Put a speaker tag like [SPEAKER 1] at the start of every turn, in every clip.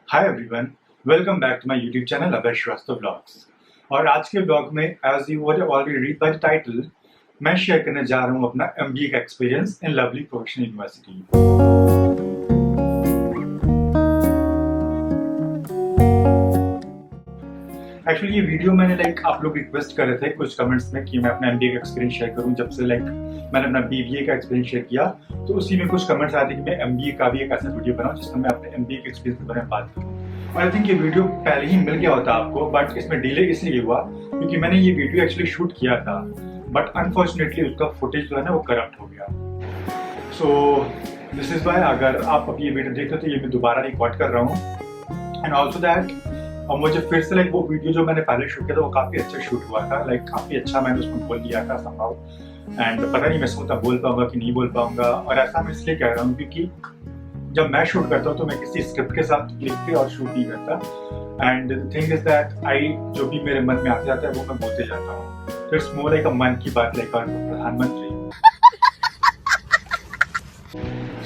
[SPEAKER 1] Hi everyone, welcome back to my YouTube channel Abhay Shrivastava blogs. और आज के ब्लॉग में as you would already read by the title, मैं share करने जा रहा हूँ अपना एमबीए का experience in Lovely Professional University. Actually ये वीडियो मैंने आप लोग रिक्वेस्ट कर रहे थे कुछ कमेंट्स में कि मैं अपना एमबीए का एक्सपीरियंस शेयर करूं। जब से मैंने अपना बीबीए का एक्सपीरियंस शेयर किया तो उसी में कुछ कमेंट्स आए थे कि मैं एमबीए का भी एक ऐसा वीडियो बनाऊं जिसमें मैं अपने एमबीए के एक्सपीरियंस के बारे में बात करूं। और आई थिंक ये वीडियो पहले ही मिल गया होता आपको, बट इसमें डिले इसलिए हुआ क्योंकि मैंने ये वीडियो एक्चुअली शूट किया था, बट अनफॉर्चुनेटली उसका फुटेज जो है ना वो करप्ट हो गया। सो दिस इज वाई अगर आप अब ये वीडियो देखते हो तो ये मैं दोबारा रिकॉर्ड कर रहा हूँ। एंड ऑल्सो दैट और मुझे फिर से वो वीडियो जो मैंने पहले शूट किया था वो काफ़ी अच्छा शूट हुआ था, काफ़ी अच्छा मैंने उसमें बोल दिया था समहाउ। एंड पता नहीं मैं सोचता बोल पाऊंगा कि नहीं बोल पाऊंगा, और ऐसा मैं इसलिए कह रहा हूँ क्योंकि जब मैं शूट करता हूँ तो मैं किसी स्क्रिप्ट के साथ लिख के और शूट नहीं करता। And the thing is that I जो भी मेरे मन में आते जाता है वो मैं बोलते जाता हूँ। इट्स मोर लाइक अ मन की बात, लाइक प्रधानमंत्री।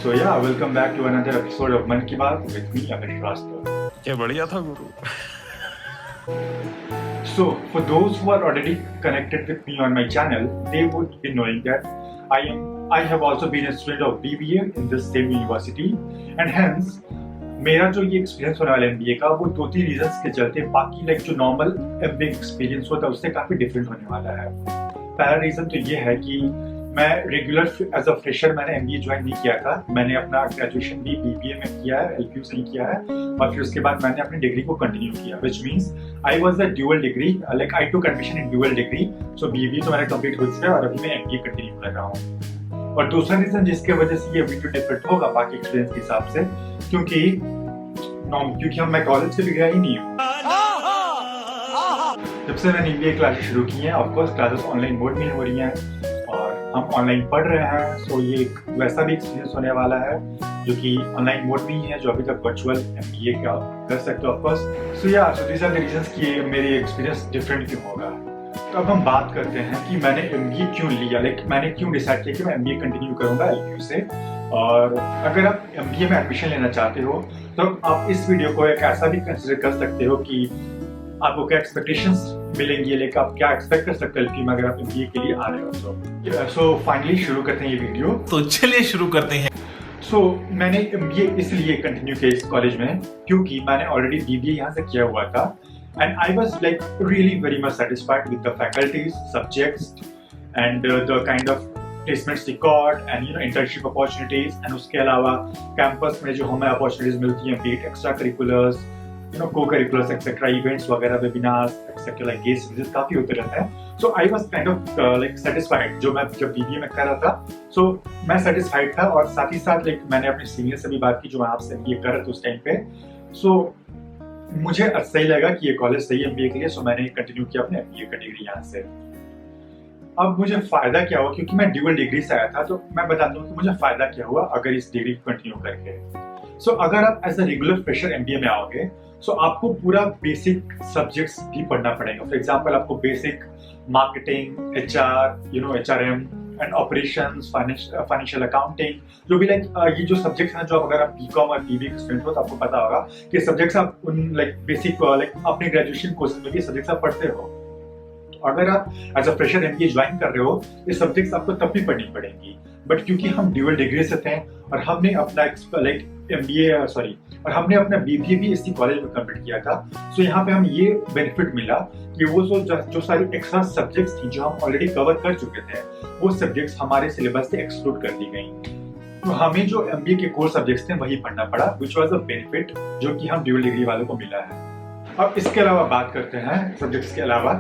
[SPEAKER 1] सो या welcome back to another episode of Mann Ki बात विद मी अभय श्रीवास्तव।
[SPEAKER 2] क्या बढ़िया था गुरु।
[SPEAKER 1] So, for those who are already connected with me on my channel, they would be knowing that I have also been a student of BBA in this same university, and hence मेरा जो ये experience होने वाला है MBA का वो 2-3 reasons के चलते बाकी जो नॉर्मल एमबीए एक्सपीरियंस होता है उससे काफी डिफरेंट होने वाला है। पहला रीजन तो ये है कि मैं रेगुलर एज अ फ्रेशर मैंने एमबीए ज्वाइन नहीं किया था। मैंने अपना ग्रेजुएशन भी बीबीए में किया है, एलपीयू से ही किया है, और फिर उसके बाद मैंने अपनी डिग्री को कंटिन्यू किया, which means I was a dual degree, I took admission in dual degree. So BBA तो मेरा कंप्लीट हो चुका है और अभी मैं एमबीए कंटिन्यू कर रहा हूँ। और दूसरा रीजन जिसके वजह से ये वीडियो डिफरेंट होगा बाकी एक्सपीरियंस के हिसाब से, क्योंकि मैं कॉलेज से भी गया ही नहीं हूँ। जब से मैंने एमबीए क्लासेस शुरू की हैं, of course classes online mode में हो रही हैं और हम ऑनलाइन पढ़ रहे हैं। सो ये एक वैसा भी एक्सपीरियंस होने वाला है जो कि ऑनलाइन मोड में ही है, जो अभी तक वर्चुअल एमबीए का कर सकते हो of course. So these are the reasons कि मेरी एक्सपीरियंस डिफरेंट क्यों होगा। तो अब हम बात करते हैं कि मैंने एमबीए क्यों लिया, मैंने क्यों डिसाइड किया कि मैं एमबीए कंटिन्यू करूंगा एलपीयू से। और अगर आप एमबीए में एडमिशन लेना चाहते हो तो आप इस वीडियो को एक ऐसा भी कंसिडर कर सकते हो कि आपको क्या एक्सपेक्टेशंस मिलेंगी, लेकिन आप क्या एक्सपेक्ट कर सकते हो अगर आप एमबीए के लिए आ रहे हो। सो फाइनली शुरू करते हैं ये वीडियो।
[SPEAKER 2] तो चलिए शुरू करते हैं।
[SPEAKER 1] सो मैंने एमबीए इसलिए कंटिन्यू किया इस कॉलेज में क्योंकि मैंने ऑलरेडी बीबीए यहाँ से किया हुआ था, and I was really very much satisfied with the faculties, subjects and the kind of placements record and internship opportunities. And उसके अलावा कैंपस में जो हमें अपॉर्चुनिटीज मिलती हैं, be it extra curriculars, co-curriculars etc, events वगैरह, वेबिनार्स etc, गेस्ट विजिट काफी होते रहते हैं। So I was kind of satisfied जब बीबीए में कर रहा था। सो मैं सेटिस्फाइड था, और साथ ही साथ मैंने अपने सीनियर से भी बात की जो मैं आपसे एमबीए कर रहे थे उस टाइम पे। सो मुझे सही लगा कि ये कॉलेज सही है एमबीए के लिए। सो मैंने कंटिन्यू किया अपने एमबीए का डिग्री यहाँ से। अब मुझे फायदा क्या हुआ, क्योंकि मैं ड्यूअल डिग्री से आया था, तो मैं बताता हूँ कि मुझे फायदा क्या हुआ अगर इस डिग्री को कंटिन्यू करके। सो अगर आप as a regular fresher MBA में आओगे सो आपको पूरा बेसिक सब्जेक्ट्स भी पढ़ना पड़ेगा। फॉर एग्जांपल आपको basic marketing, HR, HRM and operations, financial accounting, जो भी ये जो सब्जेक्ट्स हैं, जो अगर आप बीकॉम और बीबीए के स्टूडेंट हो तो आपको पता होगा कि सब्जेक्ट्स आप उन बेसिक अपने ग्रेजुएशन कोर्सेज में भी सब्जेक्ट्स आप पढ़ते हो। अगर आप as a fresher MBA join कर रहे हो ये सब्जेक्ट्स आपको तब भी पढ़नी पड़ेंगी, बट क्योंकि हम ड्यूअल डिग्री से थे और हमने अपना हमने अपना बीबीए भी इसी कॉलेज में कंप्लीट किया था। सो यहाँ पे हम ये बेनिफिट मिला कि वो जो सारी एक्स्ट्रा सब्जेक्ट्स थी जो हम ऑलरेडी कवर कर चुके थे वो सब्जेक्ट्स हमारे सिलेबस से एक्सक्लूड कर दी गई। तो हमें जो एमबीए के कोर सब्जेक्ट्स थे वही पढ़ना पड़ा, विच वाज अ बेनिफिट जो कि हम ड्यूअल डिग्री वालों को मिला है। अब इसके अलावा बात करते हैं सब्जेक्ट्स के अलावा।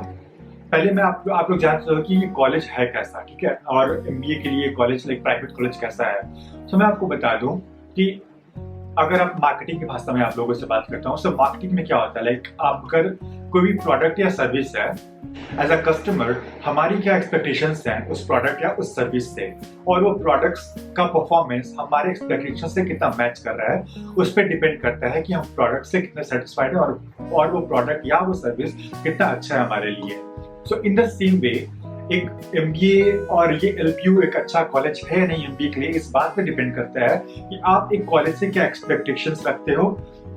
[SPEAKER 1] पहले मैं आप लोग जानते हो कि ये कॉलेज है कैसा, ठीक है, और एमबीए के लिए कॉलेज प्राइवेट कॉलेज कैसा है। तो मैं आपको बता दूं कि अगर आप मार्केटिंग की भाषा में आप लोगों से बात करता हूँ, तो मार्केटिंग में क्या होता है, आप अगर कोई भी प्रोडक्ट या सर्विस है, एज अ कस्टमर हमारी क्या एक्सपेक्टेशंस हैं उस प्रोडक्ट या उस सर्विस से, और वो प्रोडक्ट्स का परफॉर्मेंस हमारे एक्सपेक्टेशन से कितना मैच कर रहा है उस पर डिपेंड करता है कि हम प्रोडक्ट से कितने सेटिस्फाइड हैं और वो प्रोडक्ट या वो सर्विस कितना अच्छा है हमारे लिए। सो इन द सेम वे एक MBA और ये LPU एक अच्छा कॉलेज है या नहीं MBA के लिए, इस बात पे डिपेंड करता है कि आप एक कॉलेज से क्या एक्सपेक्टेशंस रखते हो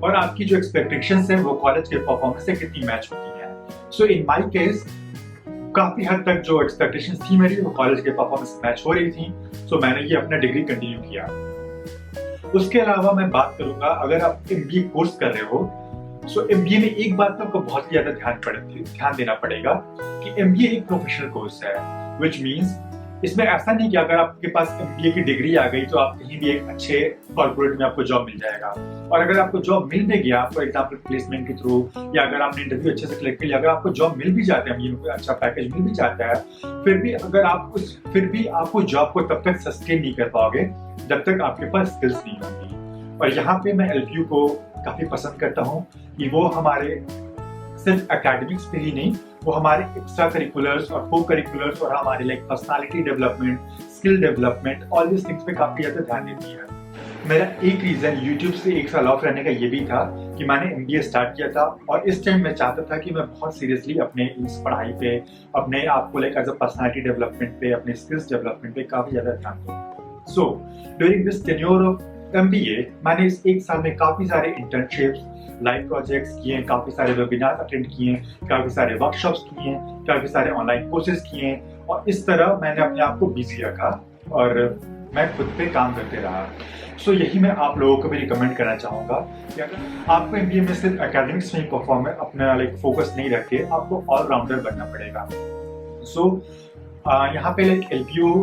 [SPEAKER 1] और आपकी जो एक्सपेक्टेशंस है वो कॉलेज के परफॉर्मेंस से कितनी मैच होती है। सो इन माय केस काफी हद तक जो एक्सपेक्टेशंस थी मेरी वो कॉलेज के परफॉर्मेंस से मैच हो रही थी, सो मैंने ये अपना डिग्री कंटिन्यू किया। उसके अलावा मैं बात करूंगा, अगर आप MBA कोर्स कर रहे हो सो MBA में एक बात आपको बहुत ज्यादा ध्यान देना पड़ेगा कि MBA एक प्रोफेशनल कोर्स है, विच मीन्स इसमें ऐसा नहीं कि अगर आपके पास MBA की डिग्री आ गई तो आप कहीं भी एक अच्छे कॉर्पोरेट में आपको जॉब मिल जाएगा। और अगर आपको जॉब मिल भी गया फॉर एग्जाम्पल प्लेसमेंट के थ्रू या अगर आपने इंटरव्यू अच्छे से क्लियर कर लिया, अगर आपको जॉब मिल भी जाता है, MBA में अच्छा पैकेज मिल भी जाता है, फिर भी आपको जॉब को तब तक सस्टेन नहीं कर पाओगे जब तक आपके पास स्किल्स नहीं होंगी। और यहाँ पे मैं LPU को काफी पसंद करता हूँ कि वो हमारे सिर्फ एकेडमिक्स पे ही नहीं, वो हमारे एक्स्ट्रा करिकुलर्स और को करिकुलर्स और हमारे like personality development, skill development, all this things पे काफी ज्यादा ध्यान देती है। मेरा एक रीजन YouTube से 1 साल ऑफ रहने का ये भी था कि मैंने MBA स्टार्ट किया था और इस टाइम मैं चाहता था कि मैं बहुत सीरियसली अपने इस पढ़ाई पे, अपने आप को like as a personality development पे, अपने स्किल्स डेवलपमेंट पे काफी ज्यादा ध्यान दूं। So during this tenure of MBA मैंने इस 1 साल में काफी सारे इंटर्नशिप्स, लाइव प्रोजेक्ट्स किए, काफी सारे वेबिनार अटेंड किए, काफी सारे वर्कशॉप्स किए, काफी सारे ऑनलाइन कोर्सेज किए और इस तरह मैंने अपने आप को बिजी रखा और मैं खुद पे काम करते रहा। सो यही मैं आप लोगों को भी रिकमेंड करना चाहूँगा कि अगर आपको MBA में सिर्फ एकेडमिक्स में ही परफॉर्म है, अपना लाइक फोकस नहीं रखे, आपको ऑलराउंडर बनना पड़ेगा। सो यहाँ पे लाइक LPU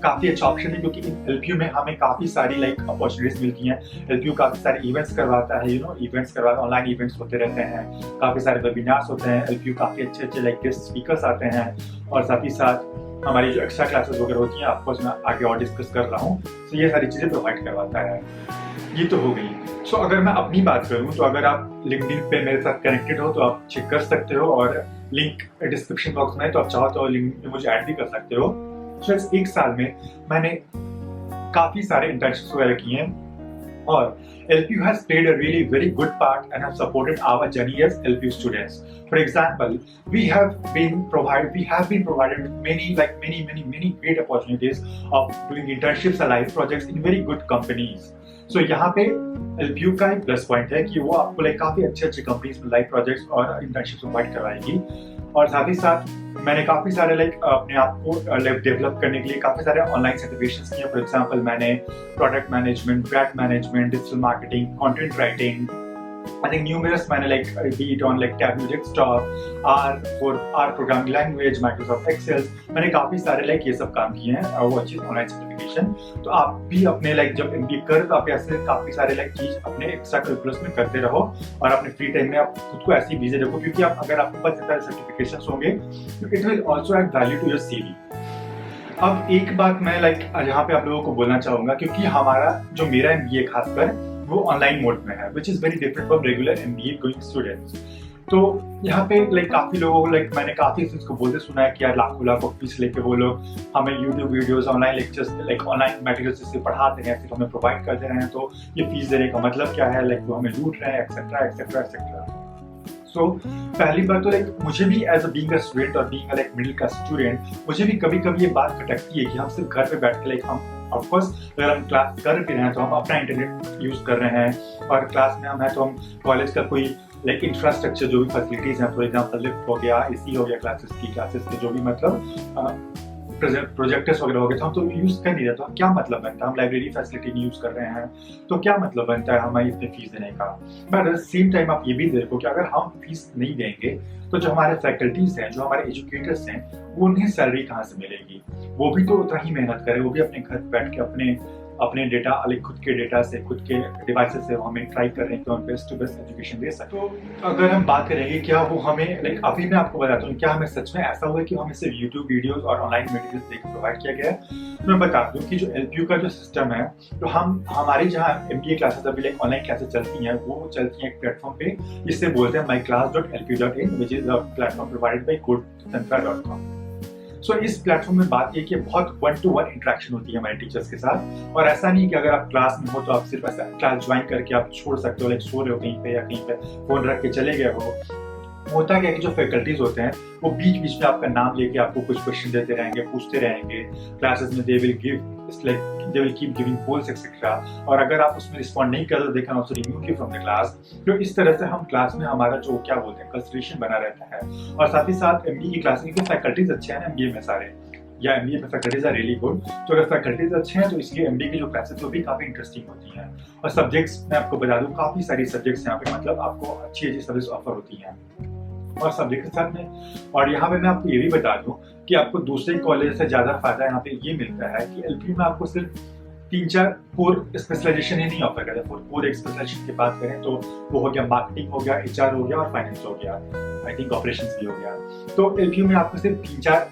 [SPEAKER 1] काफी अच्छा ऑप्शन है क्योंकि LPU में हमें काफी सारी लाइक अपॉर्चुनिटीज मिलती हैं। LPU काफी सारे इवेंट्स करवाता है, इवेंट्स करवाता है, ऑनलाइन इवेंट्स होते रहते हैं, काफी सारे वेबिनार्स होते हैं। LPU काफी अच्छे लाइक गेस्ट स्पीकर्स आते हैं और साथ ही साथ हमारी जो एक्स्ट्रा क्लासेस वगैरह होती हैं, ऑफकोर्स मैं आगे और डिस्कस कर रहा हूँ, तो ये सारी चीजें प्रोवाइड करवाता है। ये तो हो गई। सो अगर मैं अपनी बात करूँ तो अगर आप LinkedIn पे मेरे साथ कनेक्टेड हो तो आप चेक कर सकते हो और लिंक डिस्क्रिप्शन बॉक्स में है, तो आप चाहो तो LinkedIn में मुझे ऐड भी कर सकते हो। तो इस 1 साल में मैंने काफी सारे इंटर्नशिप्स वगैरह किए हैं और LPU has played a really very good part and have supported our journey as LPU students. For example, we have been provided with many great opportunities of doing internships and live projects in very good companies. So यहाँ पे LPU का एक plus point है कि वो आपको like काफी अच्छे कंपनीज में लाइव प्रोजेक्ट्स और इंटर्नशिप्स प्रोवाइड करवाएगी। और साथ ही साथ मैंने काफी सारे लाइक अपने आप को डेवलप करने के लिए काफी सारे ऑनलाइन सर्टिफिकेशंस किए। फॉर एग्जांपल मैंने product management, brand management, digital marketing, content writing, I think numerous मैंने like be it on like Tableau Desktop, R programming language, Microsoft Excel, मैंने काफी सारे like ये सब काम किए हैं और वो अच्छी ऑनलाइन सर्टिफिकेशन। तो आप भी अपने like जब MBA कर तो आप ऐसे काफी सारे like चीज अपने एक्स्ट्रा करिकुलर्स में करते रहो और अपने फ्री टाइम में आप खुद को ऐसे ही बिजी रखो, क्योंकि आप अगर आपके पास इतने सारे सर्टिफिकेशंस होंगे तो it will also add value to your CV। अब एक बात मैं like यहाँ पे आप लोगों को बोलना चाहूंगा, क्योंकि हमारा जो मेरा MBA खासकर वो ऑनलाइन मोड में है, which is very different from regular MBA going students. तो यहाँ पे लाइक काफी लोगों को लाइक मैंने काफी इसको बोलते सुना है कि यार लाखों फीस लेके वो लोग हमें YouTube videos, online lectures, like online materials जैसे पढ़ाते हैं, फिर हमें प्रोवाइड करते हैं, तो ये फीस देने का मतलब क्या है, लाइक वो हमें लूट रहे हैं, एक्सेट्रा एक्सेट्रा एक्सेट्रा। सो पहली बात तो लाइक मुझे भी as a being a student और being a like middle class student, मुझे भी कभी कभी ये बात खटकती है कि हम सिर्फ घर पे बैठ के लाइक हम ऑफकोर्स अगर हम क्लास कर भी रहे हैं तो हम अपना इंटरनेट यूज कर रहे हैं और क्लास में हम है तो हम कॉलेज का कोई लाइक इंफ्रास्ट्रक्चर जो भी फैसिलिटीज हैं, फॉर एग्जांपल लिफ्ट हो गया, AC हो गया, क्लासेस के जो भी मतलब प्रोजेक्टर्स वगैरह हो गए, तो हम तो यूज कर नहीं रहे, तो क्या मतलब बनता है, हम लाइब्रेरी फैसिलिटी नहीं यूज कर रहे हैं तो क्या मतलब बनता है हमारी इतनी फीस देने का। But at the same time आप ये भी देखो कि अगर हम फीस नहीं देंगे तो जो हमारे फैकल्टीज हैं, जो हमारे एजुकेटर्स हैं, वो उन्हें सैलरी कहाँ से मिलेगी, वो भी तो उतना ही मेहनत करें, वो भी अपने घर बैठ के अपने डेटा खुद के डेटा से, खुद के डिवाइसेस से हमें ट्राई कर रहे हैं कि हम बेस्ट टू बेस्ट एजुकेशन दे सकें। तो अगर हम बात करेंगे क्या वो हमें लाइक अभी मैं आपको बताता हूँ क्या हमें सच में ऐसा हुआ कि हमें सिर्फ यूट्यूब वीडियोस और ऑनलाइन मटेरियल्स देकर प्रोवाइड किया गया है। तो मैं बता दूँ कि जो LPU का जो सिस्टम है, तो हमारी जहाँ MBA क्लासेस अभी लाइक ऑनलाइन क्लासेस चलती हैं, वो चलती हैं एक प्लेटफॉर्म पे, जिससे बोलते हैं myclass.lpu.in, which is a platform provided by codecentra.com। सो इस प्लेटफॉर्म में बात ये कि बहुत 1-to-1 इंटरेक्शन होती है हमारे टीचर्स के साथ, और ऐसा नहीं कि अगर आप क्लास में हो तो आप सिर्फ ऐसा क्लास ज्वाइन करके आप छोड़ सकते हो, लाइक सो रहे हो कहीं पे या कहीं पे फोन रख के चले गए हो। होता क्या है कि जो फैकल्टीज होते हैं वो बीच बीच में आपका नाम लेके आपको कुछ क्वेश्चन देते रहेंगे, पूछते रहेंगे क्लासेस में। They will keep giving polls etcetera, और अगर आप उसमें रिस्पॉन्ड नहीं कर they can also remove you from the class. तो इस तरह से हम क्लास में हमारा जो क्या बोलते हैं कंसंट्रेशन बना रहता है। और साथ ही साथ एमबीए की क्लास में फैकल्टीज अच्छे हैं ना एमबीए में सारे, या एमबीए में फैकल्टीज आर रियली गुड। तो अगर फैकल्टीज अच्छे हैं तो इसलिए एमबीए की जो क्लासेस वो भी काफी इंटरेस्टिंग होती हैं। और सब्जेक्ट्स मैं आपको बता दूं काफी सारी सब्जेक्ट्स यहाँ पे मतलब आपको अच्छी अच्छी सब्जेक्ट्स ऑफर होती हैं और सब्जेक्ट के साथ में। और यहाँ पे मैं आपको ये भी बता दूं कि आपको दूसरे कॉलेज से ज्यादा फायदा यहाँ पे ये मिलता है कि एलपीयू में आपको सिर्फ 3-4 कोर स्पेशलाइजेशन ही नहीं ऑफर करते। कोर एक स्पेशलाइजेशन की बात करें तो वो हो गया मार्केटिंग हो गया, एचआर हो गया और फाइनेंस हो गया, आई थिंक ऑपरेशंस भी हो गया। तो एलपीयू में आपको सिर्फ 3-4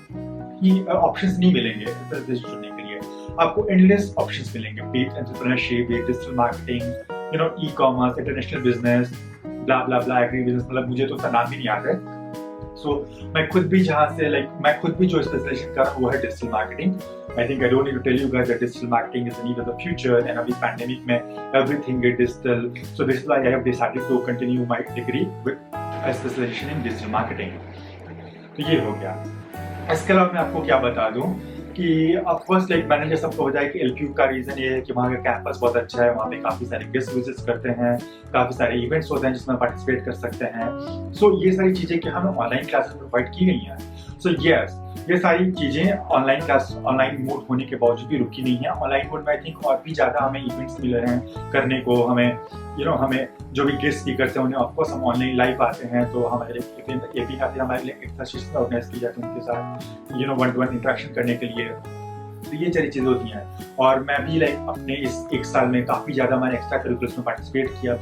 [SPEAKER 1] ही ऑप्शंस नहीं मिलेंगे स्पेशलाइजेशन चुनने के लिए, आपको एंडलेस ऑप्शंस मिलेंगे, B it entrepreneurship, digital marketing, e commerce, international business, blah blah blah, agri business, मतलब मुझे तो उसका नाम भी नहीं आता है। सो मैं खुद भी जहाँ से मैं खुद भी जो स्पेशलाइजेशन कर रहा हूँ वो है digital marketing. I think I don't need to tell you guys that digital marketing is the need of the future, and अभी पैंडेमिक में everything is digital, so this is why I have decided to continue my degree with a specialisation in digital marketing. तो ये हो गया। इसके अलावा मैं आपको क्या बता दूं कि ऑफकोर्स मैंने जैसे आपको बताया कि एलपीयू का रीजन ये है कि वहाँ का कैंपस बहुत अच्छा है, वहाँ पे काफ़ी सारे गेस्ट विजिट्स करते हैं, काफ़ी सारे इवेंट्स होते हैं जिसमें पार्टिसिपेट कर सकते हैं। सो ये सारी चीज़ें कि हमें ऑनलाइन क्लासेस प्रोवाइड की गई हैं। सो यस, ये सारी चीज़ें ऑनलाइन मोड होने के बावजूद भी रुकी नहीं है। ऑनलाइन मोड में आई थिंक और भी ज़्यादा हमें इवेंट्स मिल रहे हैं करने को, हमें हमें जो भी गेस्ट स्पीकर्स हैं उन्हें ऑफकोर्स हम ऑनलाइन लाइव आते हैं, तो हमारे ये भी आते हैं हमारे लिए एक सेशन ऑर्गेनाइज की जाती है उनके साथ वन टू वन इंटरेक्शन करने के लिए। तो ये सारी चीज़ें होती हैं। और मैं भी अपने इस एक साल में काफ़ी ज़्यादा मैंने एक्स्ट्रा करिकुलर्स में पार्टिसिपेट किया,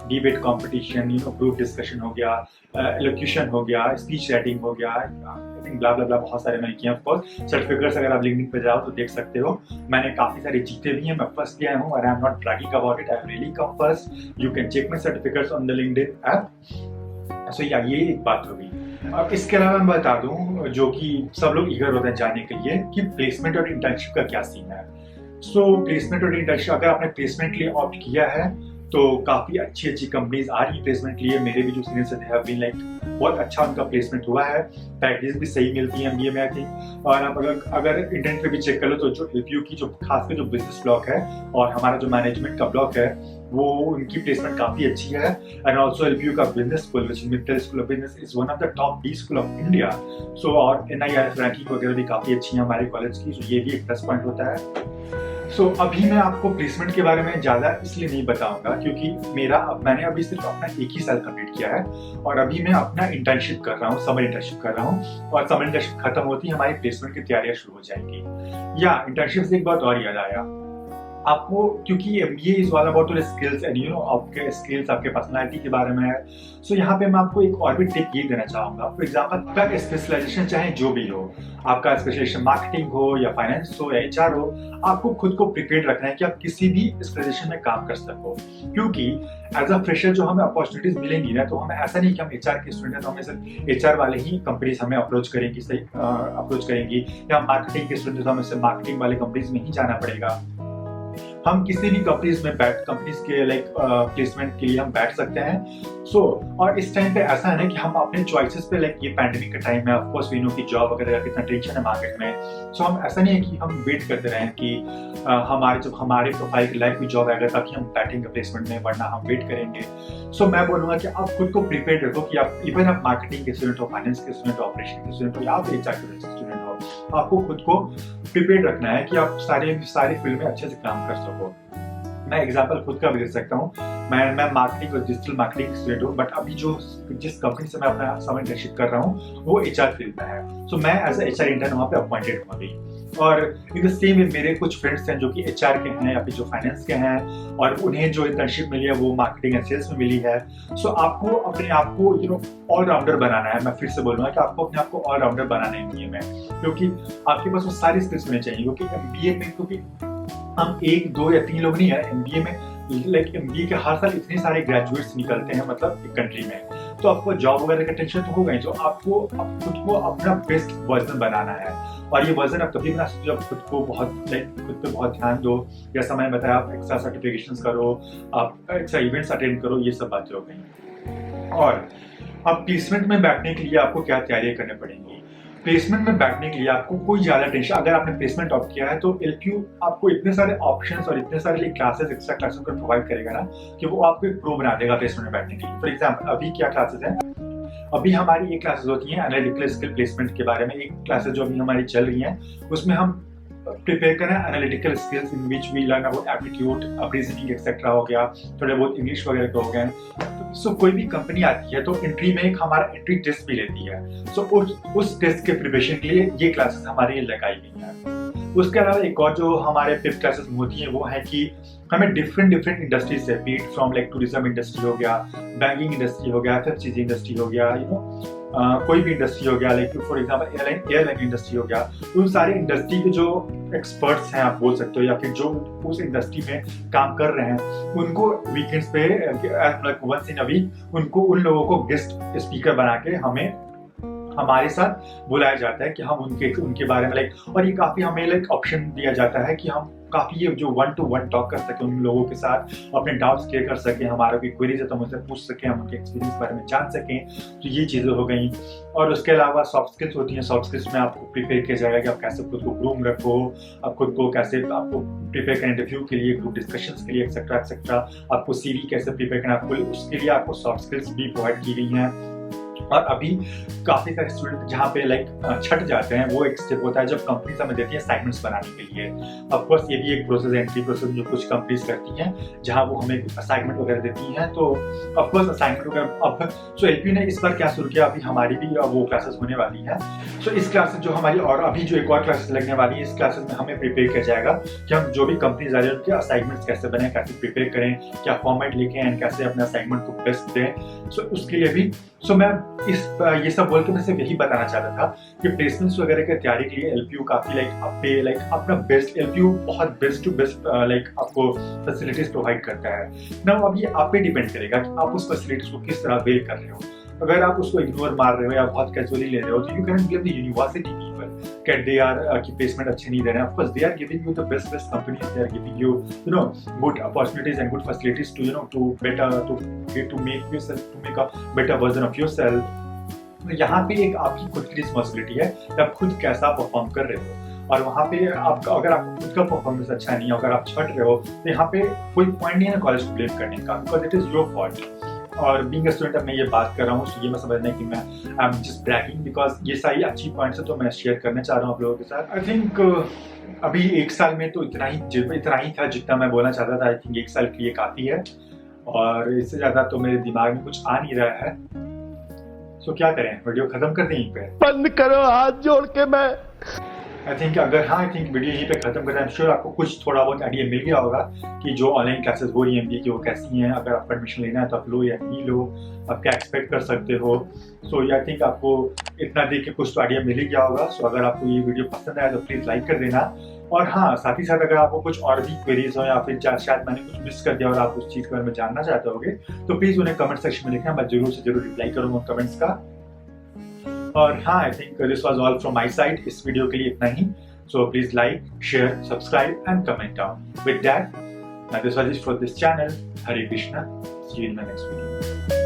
[SPEAKER 1] डिबेट कॉम्पिटिशन, ग्रुप डिस्कशन हो गया, एलोक्यूशन हो गया, स्पीच राइटिंग हो गया, ब्ला ब्ला ब्ला, बहुत सारे मैंने किए। ऑफ कोर्स सर्टिफिकेट्स अगर आप लिंक्डइन पे जाओ तो देख सकते हो, मैंने काफी सारे जीते भी हैं। मैं फर्स्ट गया हूँ और I am not bragging about it, I am really come first. You can check my certificates on the LinkedIn app. So या ये एक बात होगी। अब इसके अलावा मैं बता दूं जो कि सब लोग ईगर होते हैं जानने के लिए कि प्लेसमेंट और इंटर्नशिप का क्या सीन है। सो प्लेसमेंट और इंटर्नशिप, अगर आपने प्लेसमेंट के लिए ऑप्ट किया है तो काफ़ी अच्छी अच्छी कंपनीज आ रही है प्लेसमेंट के लिए। मेरे भी जो सीनियर्स हैं बीन बहुत अच्छा उनका प्लेसमेंट हुआ है, पैकेज भी सही मिलती है एमबीए में आई थिंक। और आप अगर इंटरनेट पे भी चेक कर लो तो जो एलपीयू की जो खासकर जो बिजनेस ब्लॉक है और हमारा जो मैनेजमेंट का ब्लॉक है वो उनकी प्लेसमेंट काफ़ी अच्छी है। एंड ऑल्सो एलपीयू का business school Mittal school of business is one of the top 20 school of India. So और NIRF रैंकिंग वगैरह भी काफ़ी अच्छी है हमारे कॉलेज की, सो ये भी एक प्लस पॉइंट होता है। सो अभी मैं आपको प्लेसमेंट के बारे में ज़्यादा इसलिए नहीं बताऊंगा क्योंकि मैंने अभी सिर्फ अपना 1 ही साल कंप्लीट किया है और अभी मैं अपना इंटर्नशिप कर रहा हूँ, समर इंटर्नशिप कर रहा हूँ। और समर इंटर्नशिप खत्म होती है हमारी प्लेसमेंट की तैयारियां शुरू हो जाएंगी। या इंटर्नशिप से एक बात और याद आया आपको, क्योंकि MBA is all about your skills and आपके स्किल्स, आपके पर्सनालिटी के बारे में है। सो यहाँ पे मैं आपको एक और भी टिप ये देना चाहूंगा। फॉर एग्जांपल आपका स्पेशलाइजेशन चाहे जो भी हो, आपका स्पेशलाइजेशन मार्केटिंग हो या फाइनेंस हो या एचआर हो, आपको खुद को प्रिपेयर रखना है कि आप किसी भी स्पेशलाइजेशन में काम कर सको। क्योंकि एज अ फ्रेशर जो हमें अपॉर्चुनिटीज मिलेंगी ना, तो हमें ऐसा नहीं कि हम एचआर के स्टूडेंट हैं तो हमें सिर्फ एचआर वाले ही कंपनीज हमें अप्रोच करेंगी, या मार्केटिंग के स्टूडेंट तो हमें सिर्फ मार्केटिंग वाले कंपनीज में ही जाना पड़ेगा। हम किसी भी कंपनीज के प्लेसमेंट के लिए हम बैठ सकते हैं। और इस टाइम पे ऐसा है ना कि हम अपने चॉइसेस पे ये पैंडेमिक का टाइम है, ऑफ कोर्स वी नो कि जॉब वगैरह का कितना टेंशन है मार्केट में। सो हम ऐसा नहीं है कि हम वेट करते रहें कि हमारे प्रोफाइल की लाइफ में जॉब आएगा तभी हम बैठेंगे प्लेसमेंट में, वरना हम वेट करेंगे। सो मैं बोलूँगा कि आप खुद को प्रिपेयर रखो कि आप इवन आप मार्केटिंग के स्टूडेंट हो, फाइनेंस के स्टूडेंट हो, ऑपरेशन के स्टूडेंट हो या आप एचआर के स्टूडेंट हो, आपको खुद को प्रिपेयर रखना है कि आप सारी फील्ड में अच्छे से काम कर सको। मैं एग्जांपल खुद का भी दे सकता हूँ। मैं मार्केटिंग और डिजिटल मार्केटिंग स्टूडेंट हूँ, बट अभी जिस कंपनी से मैं अपना समर इंटर्नशिप कर रहा हूँ वो एचआर फील्ड में है। सो मैं एज एचआर इंटर्न वहाँ पे अपॉइंटेड हूँ अभी। और इन द सेम वे मेरे कुछ फ्रेंड्स हैं जो कि एचआर के हैं या फिर जो फाइनेंस के हैं और उन्हें जो इंटर्नशिप मिली है वो मार्केटिंग एंड सेल्स में मिली है। सो आपको अपने आप को ऑलराउंडर बनाना है। मैं फिर से बोलूँगा कि आपको अपने आप को ऑलराउंडर बनाना है एमबीए में, क्योंकि आपके पास वो सारी स्किल्स होनी चाहिए। क्योंकि एमबीए में क्योंकि हम 1, 2 या 3 लोग नहीं है एमबीए में, एमबीए के हर साल इतने सारे ग्रेजुएट्स निकलते हैं मतलब एक कंट्री में, तो आपको जॉब वगैरह का टेंशन तो होगा ही। तो आपको खुद को अपना बेस्ट वर्जन बनाना है, और ये वर्जन आप तभी बना सकते हो जब खुद पे बहुत ध्यान दो। जैसा मैंने बताया, आप एक्स्ट्रा सर्टिफिकेशंस करो, आप एक्स्ट्रा इवेंट्स अटेंड करो, ये सब बातें हो गई। और अब प्लेसमेंट में बैठने के लिए आपको क्या तैयारियां करनी पड़ेंगी? प्लेसमेंट में बैठने के लिए आपको कोई ज्यादा टेंशन, अगर आपने प्लेसमेंट ऑप्ट किया है तो LPU आपको इतने सारे ऑप्शंस और इतने सारे क्लासेस, एक्स्ट्रा क्लासेस को प्रोवाइड करेगा ना कि वो आपको एक प्रो बना देगा प्लेसमेंट में बैठने के लिए। फॉर एग्जाम्पल अभी क्या क्लासेस हैं, अभी हमारी एक क्लासेस होती है एनालिटिकल स्किल प्लेसमेंट के बारे में। एक क्लासेस जो अभी हमारी चल रही है उसमें हम प्रिपेयर करें analytical skills in which we learn about aptitude, reasoning etcetera हो गया, थोड़े बहुत इंग्लिश वगैरह का हो गया। सो कोई भी कंपनी आती है तो एंट्री में एक हमारा एंट्री टेस्ट भी लेती है। सो उस टेस्ट के प्रिपरेशन के लिए ये क्लासेस हमारे लगाई गई हैं। उसके अलावा एक और जो हमारे 5th क्लासेस में होती है वो है कि हमें डिफरेंट इंडस्ट्री से, be it from like tourism industry हो गया, बैंकिंग इंडस्ट्री हो गया, FMCG इंडस्ट्री हो गया, कोई भी इंडस्ट्री हो गया, like for example airline industry हो गया, उन सारे इंडस्ट्री के जो एक्सपर्ट्स हैं आप बोल सकते हो, या फिर जो उस इंडस्ट्री में काम कर रहे हैं, उनको वीकेंड्स पे like once in a week उनको उन लोगों को गेस्ट स्पीकर बना के हमारे साथ बुलाया जाता है कि हम उनके बारे में और ये काफी हमें ऑप्शन दिया जाता है कि हम काफी ये जो 1-to-1 टॉक कर सके उन लोगों के साथ, अपने डाउट्स क्लियर कर सके, हमारा कोई क्वेरीज है तो हम उनसे पूछ सकें, हम उनके एक्सपीरियंस के बारे में जान सकें। तो ये चीजें हो गई। और उसके अलावा सॉफ्ट स्किल्स होती हैं। सॉफ्ट स्किल्स में आपको प्रिपेयर किया जाएगा कि आप कैसे खुद को ग्रूम रखो, आप खुद को कैसे आपको प्रिपेयर करें इंटरव्यू के लिए, ग्रुप डिस्कशंस के लिए, एक्सेट्रा, आपको CV कैसे प्रिपेयर करना है, उसके लिए आपको सॉफ्ट स्किल्स भी प्रोवाइड की गई हैं। और अभी काफी सारे स्टूडेंट जहाँ पे छट जाते हैं, वो एक स्टेप होता है जब कंपनीज हमें देती है असाइनमेंट्स बनाने के लिए। ऑफ कोर्स ये भी एक प्रोसेस है, एंट्री प्रोसेस जो कुछ कंपनीज करती हैं जहाँ वो हमें असाइनमेंट वगैरह देती हैं। तो ऑफ कोर्स असाइनमेंट वगैरह अब LPU ने इस बार क्या शुरू किया, अभी हमारी भी वो क्लासेस होने वाली है। सो इस क्लासेस जो हमारी और अभी जो एक और क्लासेस लगने वाली है, इस क्लासेस में हमें प्रिपेयर किया जाएगा कि हम जो भी कंपनीज आ रही है उनके असाइनमेंट्स कैसे बने, कैसे प्रिपेयर करें, क्या फॉर्मेट लिखें एंड कैसे अपने असाइनमेंट को बेस्ट दें। सो उसके लिए भी मैं ये सब बोल के मैं सिर्फ यही बताना चाहता था कि प्लेसमेंट्स वगैरह की तैयारी के लिए LPU काफी अपना बेस्ट, LPU बहुत बेस्ट टू बेस्ट आपको फैसिलिटीज प्रोवाइड करता है ना। अब ये आप पे डिपेंड करेगा कि आप उस फैसिलिटीज को किस तरह वेल कर रहे हो। अगर आप उसको इग्नोर मार रहे हो या बहुत कैजुअली ले रहे हो तो you can blame the university people कि दे आर की प्लेसमेंट अच्छे नहीं दे रहे हैं। Of course they are giving you the best companies, they are giving you good opportunities and good facilities to make a better version of yourself. यहाँ पे एक आपकी खुद की रिस्पॉन्सिबिलिटी है कि आप खुद कैसा परफॉर्म कर रहे हो। और वहाँ पे अगर आपका खुद का परफॉर्मेंस अच्छा नहीं है, अगर आप छट रहे हो, तो यहाँ पे कोई पॉइंट नहीं है कॉलेज को ब्लेम करने का, because it is your fault. और बीइंग अ स्टूडेंट अब मैं ये बात कर रहा हूँ, तो ये मैं समझना है कि मैं I am just bragging because ये सारी अच्छी पॉइंट्स है तो मैं शेयर करना चाह रहा हूँ आप लोगों के साथ। आई थिंक अभी 1 साल में तो इतना ही था जितना मैं बोलना चाहता था। आई थिंक 1 साल के लिए काफ़ी है और इससे ज़्यादा तो मेरे दिमाग में कुछ आ नहीं रहा है। सो क्या करें, वीडियो खत्म कर दें यहीं पे?
[SPEAKER 3] बंद करो हाथ जोड़ के। मैं
[SPEAKER 1] आई थिंक वीडियो यहीं पे खत्म करें। आई एम श्योर आपको कुछ थोड़ा बहुत आइडिया मिल गया होगा कि जो ऑनलाइन क्लासेस हो रही हैं MBA की वो कैसी हैं। अगर आपको एडमिशन लेना है तो आप लो या नहीं लो, आप क्या एक्सपेक्ट कर सकते हो। सो आई थिंक आपको इतना देख के कुछ तो आइडिया मिल ही गया होगा। सो अगर आपको ये वीडियो पसंद आया तो प्लीज़ लाइक कर देना। और हाँ, साथ ही साथ अगर आपको कुछ और भी क्वेरीज हो या फिर शायद मैंने कुछ मिस कर दिया और आप उस चीज़ के बारे में जानना चाहते होगे तो प्लीज़ उन्हें कमेंट सेक्शन में लिखना, मैं जरूर से जरूर रिप्लाई करूँगा कमेंट्स का। और हाँ, I think this was all from my side. इस वीडियो के लिए इतना ही। So please like, share, subscribe and comment down. With that, this was it for this channel. Hare Krishna. See you in my next video.